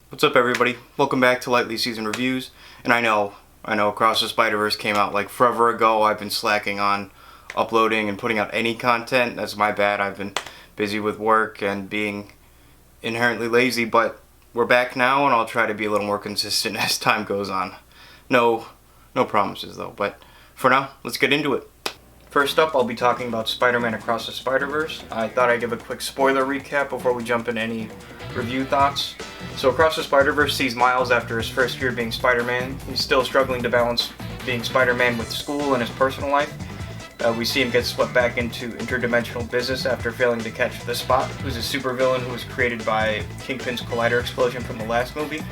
What's up, everybody? Welcome back to Lightly Season Reviews. And I know Across the Spider-Verse came out like forever ago. I've been slacking on uploading and putting out any content. That's my bad. I've been busy with work and being inherently lazy, but we're back now, and I'll try to be a little more consistent as time goes on. No promises though, but for now, let's get into it. First up, I'll be talking about Spider-Man Across the Spider-Verse. I thought I'd give a quick spoiler recap before we jump into any review thoughts. So Across the Spider-Verse sees Miles after his first year being Spider-Man. He's still struggling to balance being Spider-Man with school and his personal life. We see him get swept back into interdimensional business after failing to catch the Spot, who's a supervillain who was created by Kingpin's collider explosion from the last movie.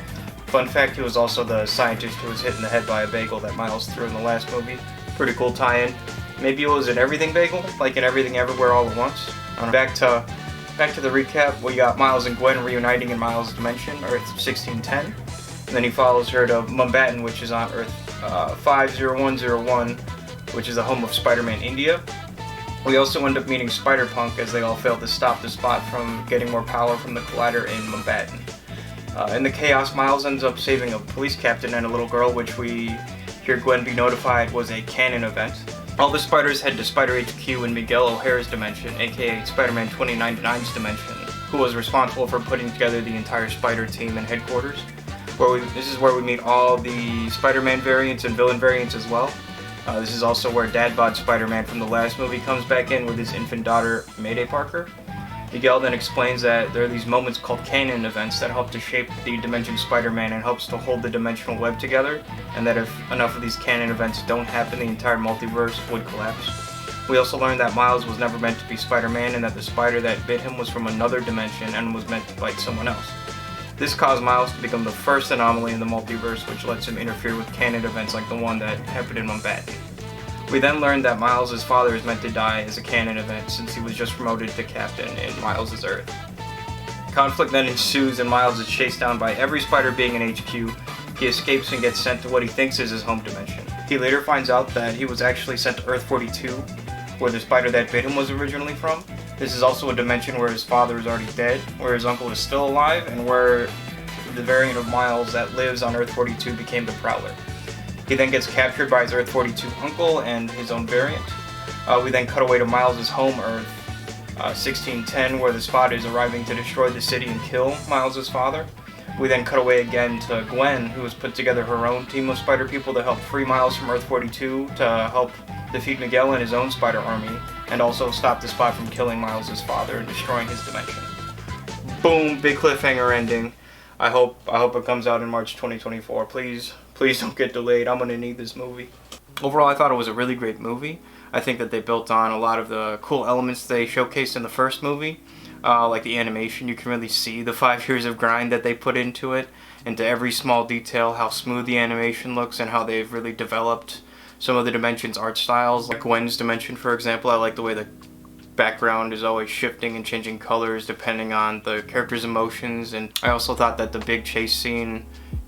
Fun fact, he was also the scientist who was hit in the head by a bagel that Miles threw in the last movie. Pretty cool tie-in. Maybe it was an everything bagel, like in Everything Everywhere All at Once. Back to the recap, we got Miles and Gwen reuniting in Miles' dimension, Earth 1610. And then he follows her to Mumbattan, which is on Earth 50101, which is the home of Spider-Man India. We also end up meeting Spider-Punk as they all fail to stop the Spot from getting more power from the collider in Mumbattan. In the chaos, Miles ends up saving a police captain and a little girl, which we hear Gwen be notified was a canon event. All the spiders head to Spider HQ in Miguel O'Hara's dimension, aka Spider-Man 2099's dimension, who was responsible for putting together the entire Spider team and headquarters. This is where we meet all the Spider-Man variants and villain variants as well. This is also where Dad Bod Spider-Man from the last movie comes back in with his infant daughter, Mayday Parker. Miguel then explains that there are these moments called canon events that help to shape the Dimension Spider-Man and helps to hold the dimensional web together, and that if enough of these canon events don't happen, the entire multiverse would collapse. We also learned that Miles was never meant to be Spider-Man and that the spider that bit him was from another dimension and was meant to bite someone else. This caused Miles to become the first anomaly in the multiverse, which lets him interfere with canon events like the one that happened in Mumbattan. We then learned that Miles' father is meant to die as a canon event since he was just promoted to captain in Miles' Earth. Conflict then ensues and Miles is chased down by every spider being in HQ. He escapes and gets sent to what he thinks is his home dimension. He later finds out that he was actually sent to Earth 42, where the spider that bit him was originally from. This is also a dimension where his father is already dead, where his uncle is still alive, and where the variant of Miles that lives on Earth 42 became the Prowler. He then gets captured by his Earth 42 uncle and his own variant. We then cut away to Miles' home Earth, 1610, where the Spot is arriving to destroy the city and kill Miles' father. We then cut away again to Gwen, who has put together her own team of spider people to help free Miles from Earth 42 to help defeat Miguel and his own spider army, and also stop the Spot from killing Miles' father and destroying his dimension. Boom, big cliffhanger ending. I hope it comes out in March 2024. Please don't get delayed. I'm gonna need this movie. Overall, I thought it was a really great movie. I think that they built on a lot of the cool elements they showcased in the first movie. Like the animation, you can really see the 5 years of grind that they put into it, into every small detail, how smooth the animation looks, and how they've really developed some of the Dimension's art styles. Like Gwen's Dimension, for example, I like the way the background is always shifting and changing colors depending on the character's emotions. And I also thought that the big chase scene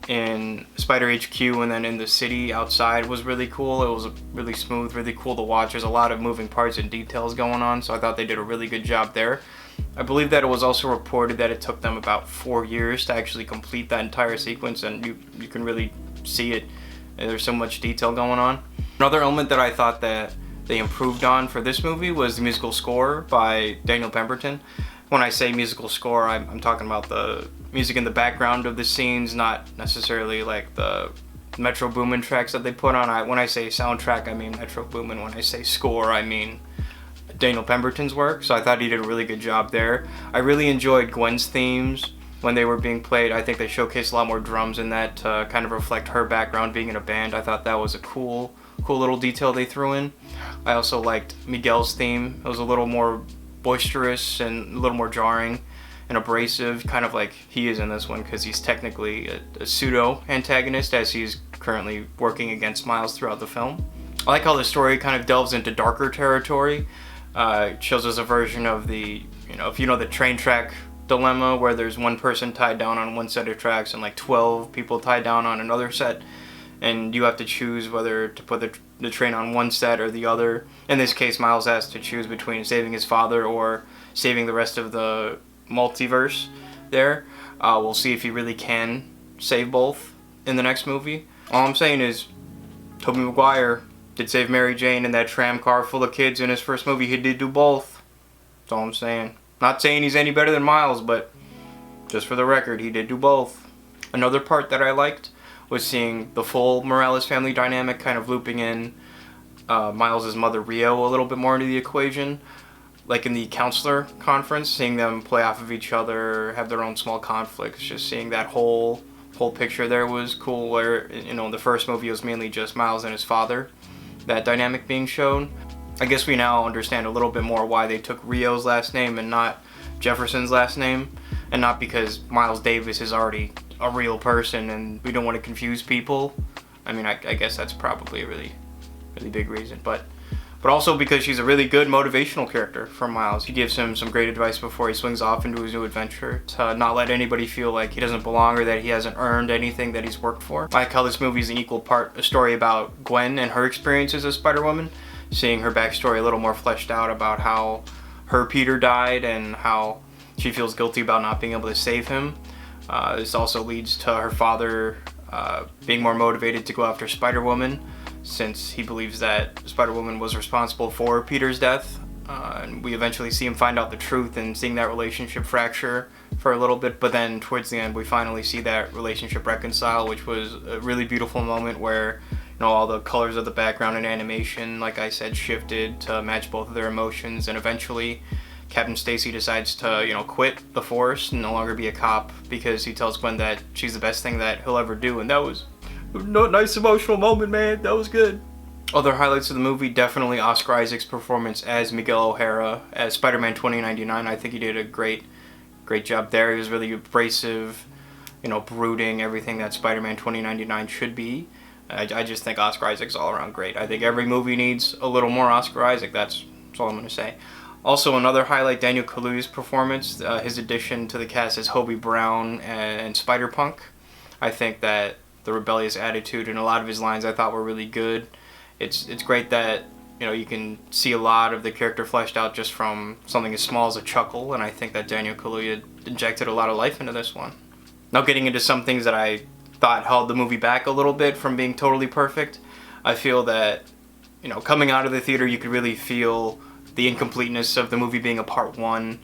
in Spider HQ and then in the city outside was really cool. It was really smooth, really cool to watch. There's a lot of moving parts and details going on, so I thought they did a really good job there. I believe that it was also reported that it took them about 4 years to actually complete that entire sequence, and you can really see it. There's so much detail going on. Another element that I thought that they improved on for this movie was the musical score by Daniel Pemberton. When I say musical score, I'm talking about the music in the background of the scenes, not necessarily like the Metro Boomin tracks that they put on. When I say soundtrack, I mean Metro Boomin. When I say score, I mean Daniel Pemberton's work, so I thought he did a really good job there. I really enjoyed Gwen's themes when they were being played. I think they showcased a lot more drums in that to kind of reflect her background being in a band. I thought that was a cool little detail they threw in. I also liked Miguel's theme. It was a little more boisterous and a little more jarring and abrasive, kind of like he is in this one, because he's technically a pseudo-antagonist as he's currently working against Miles throughout the film. I like how the story kind of delves into darker territory. It shows us a version of the, if you know the train track dilemma, where there's one person tied down on one set of tracks and like 12 people tied down on another set, and you have to choose whether to put the train on one set or the other. In this case, Miles has to choose between saving his father or saving the rest of the multiverse there. We'll see if he really can save both in the next movie. All I'm saying is, Tobey Maguire did save Mary Jane in that tram car full of kids in his first movie. He did do both. That's all I'm saying. Not saying he's any better than Miles, but just for the record, he did do both. Another part that I liked was seeing the full Morales family dynamic kind of looping in Miles' mother Rio a little bit more into the equation. Like in the counselor conference, seeing them play off of each other, have their own small conflicts, just seeing that whole picture there was cool, where, you know, the first movie was mainly just Miles and his father, that dynamic being shown. I guess we now understand a little bit more why they took Rio's last name and not Jefferson's last name, and not because Miles Davis is already a real person and we don't want to confuse people. I mean, I guess that's probably a really big reason, but also because she's a really good motivational character for Miles. He gives him some great advice before he swings off into his new adventure, to not let anybody feel like he doesn't belong or that he hasn't earned anything that he's worked for. I like how this movie is an equal part a story about Gwen and her experiences as Spider-Woman, seeing her backstory a little more fleshed out about how her Peter died and how she feels guilty about not being able to save him. This also leads to her father being more motivated to go after Spider-Woman, since he believes that Spider-Woman was responsible for Peter's death. And we eventually see him find out the truth and seeing that relationship fracture for a little bit, but then towards the end we finally see that relationship reconcile, which was a really beautiful moment where, you know, all the colors of the background and animation, like I said, shifted to match both of their emotions, and eventually Captain Stacy decides to, you know, quit the force and no longer be a cop because he tells Gwen that she's the best thing that he'll ever do, and that was a nice emotional moment, man. That was good. Other highlights of the movie, definitely Oscar Isaac's performance as Miguel O'Hara as Spider-Man 2099. I think he did a great job there. He was really abrasive, you know, brooding, everything that Spider-Man 2099 should be. I just think Oscar Isaac's all around great. I think every movie needs a little more Oscar Isaac. That's all I'm going to say. Also, another highlight, Daniel Kaluuya's performance, his addition to the cast as Hobie Brown and Spider-Punk. I think that the rebellious attitude and a lot of his lines I thought were really good. It's great that, you know, you can see a lot of the character fleshed out just from something as small as a chuckle, and I think that Daniel Kaluuya injected a lot of life into this one. Now, getting into some things that I thought held the movie back a little bit from being totally perfect, I feel that, you know, coming out of the theater you could really feel the incompleteness of the movie being a part one.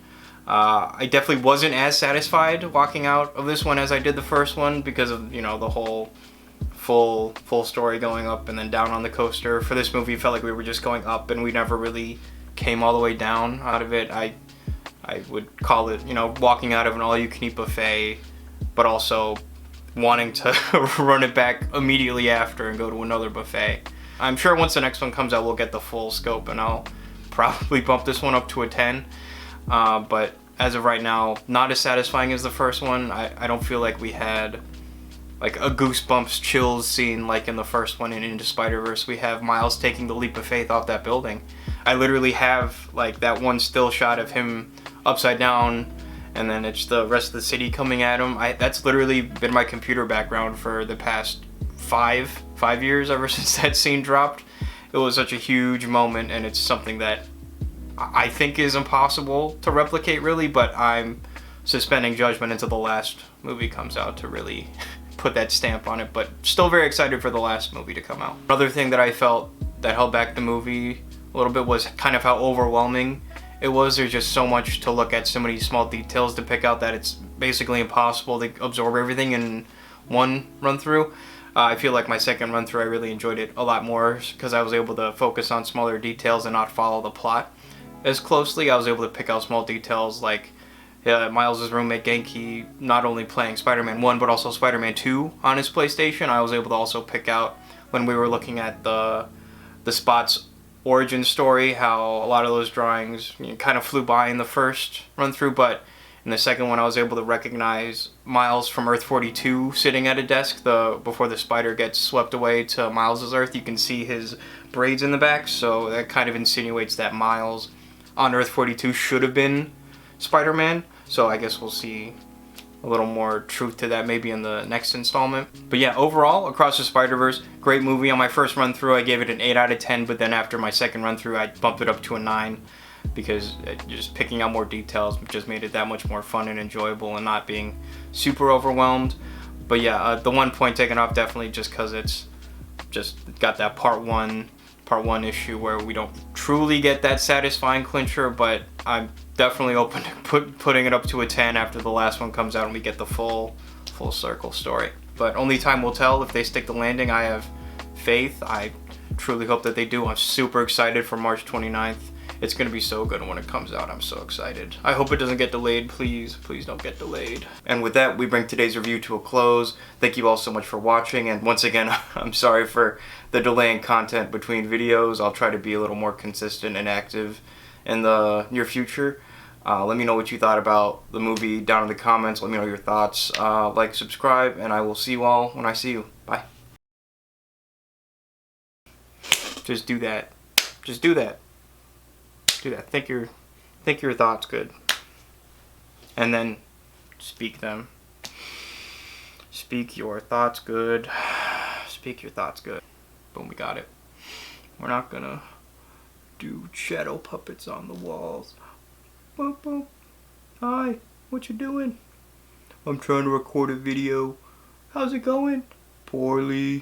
I definitely wasn't as satisfied walking out of this one as I did the first one because of, you know, the whole full story going up and then down on the coaster. For this movie, it felt like we were just going up and we never really came all the way down out of it. I would call it, you know, walking out of an all-you-can-eat buffet, but also wanting to run it back immediately after and go to another buffet. I'm sure once the next one comes out, we'll get the full scope and I'll probably bump this one up to a 10. But as of right now, not as satisfying as the first one. I don't feel like we had like a goosebumps chills scene like in the first one in Into Spider-Verse. We have Miles taking the leap of faith off that building. I literally have like that one still shot of him upside down and then it's the rest of the city coming at him. That's literally been my computer background for the past five years ever since that scene dropped. It was such a huge moment, and it's something that I think is impossible to replicate really, but I'm suspending judgment until the last movie comes out to really put that stamp on it, but still very excited for the last movie to come out. Another thing that I felt that held back the movie a little bit was kind of how overwhelming it was. There's just so much to look at, so many small details to pick out that it's basically impossible to absorb everything in one run through. I feel like my second run through I really enjoyed it a lot more because I was able to focus on smaller details and not follow the plot as closely. I was able to pick out small details like Miles' roommate Genki not only playing Spider-Man 1 but also Spider-Man 2 on his PlayStation. I was able to also pick out when we were looking at the Spot's origin story how a lot of those drawings, you know, kind of flew by in the first run through, but in the second one I was able to recognize Miles from Earth 42 sitting at a desk before the spider gets swept away to Miles' Earth. You can see his braids in the back, so that kind of insinuates that Miles on Earth 42 should have been Spider-Man. So I guess we'll see a little more truth to that maybe in the next installment. But yeah, overall, Across the Spider-Verse, great movie. On my first run through I gave it an 8 out of 10, but then after my second run through I bumped it up to a 9. because just picking out more details just made it that much more fun and enjoyable and not being super overwhelmed. But yeah, the one point taken off definitely just because it's just got that part one issue where we don't truly get that satisfying clincher, but I'm definitely open to putting it up to a 10 after the last one comes out and we get the full circle story. But only time will tell if they stick the landing. I have faith. I truly hope that they do. I'm super excited for March 29th. It's going to be so good when it comes out. I'm so excited. I hope it doesn't get delayed. Please don't get delayed. And with that, we bring today's review to a close. Thank you all so much for watching. And once again, I'm sorry for the delay in content between videos. I'll try to be a little more consistent and active in the near future. Let me know what you thought about the movie down in the comments. Let me know your thoughts. Like, subscribe, and I will see you all when I see you. Bye. Just do that. Just do that. Do that. Think your thoughts good. And then speak them. Speak your thoughts good. Speak your thoughts good. Boom, we got it. We're not gonna do shadow puppets on the walls. Boop, boop. Hi, what you doing? I'm trying to record a video. How's it going? Poorly.